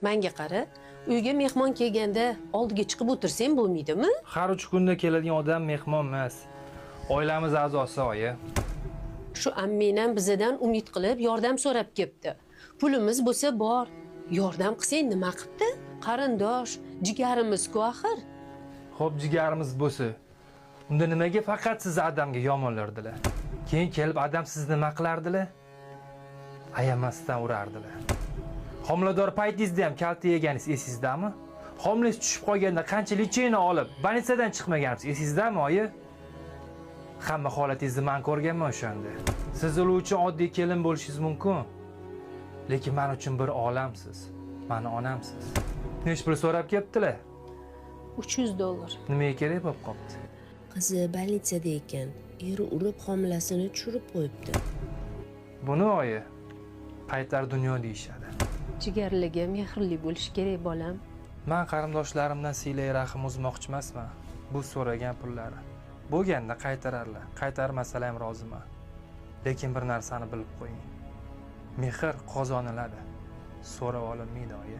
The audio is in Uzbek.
Menga qara, uyga mehmon kelganda oldiga chiqib o'tirsang bo'lmaydimi? Har 3 kunda keladigan odam mehmon emas. Oilamiz a'zosi oyi. Shu amminam bizadan umid qilib yordam so'rab kelibdi. Pulimiz bo'lsa bor. Yordam qilsang nima qilibdi? Qarindosh, jigarimiz-ku axir. Xo'p, jigarimiz bo'lsa, unda nimaga faqat siz adamga yomonlardilar? Keyin kelib adam sizni nima qilardilar? Ayamasdan urardilar. Homilador paytingizda ham kalta yeganingiz esingizdami? Homilangiz tushib qolganda qancha licheni olib, больницаdan chiqmagansiz esingizdami, oyi? Hamma holatingizni men ko'rganman o'shanda. Siz ular uchun oddiy kelin bo'lishingiz mumkin. Lekin men uchun bir olamsiz. Meni onamsiz. Nech pul so'rab kelibdilar? $300. Nimaga kerak bo'lib qopti? Qizi больницada ekan. Eri urib homilasini tushirib qo'yibdi. Buni oyi qaytar dunyo deyishadi. Jigarliga mehrli bo'lish kerak bolam. Men qarindoshlarimdan siylay rahim uzmoqchi emasman. Bu so'ragan pullari bo'lganda qaytararlar. Qaytarmasalar ham roziman. Lekin bir narsani bilib qo'ying. Mehr qozoniladi. So'rab olinmaydi oyi.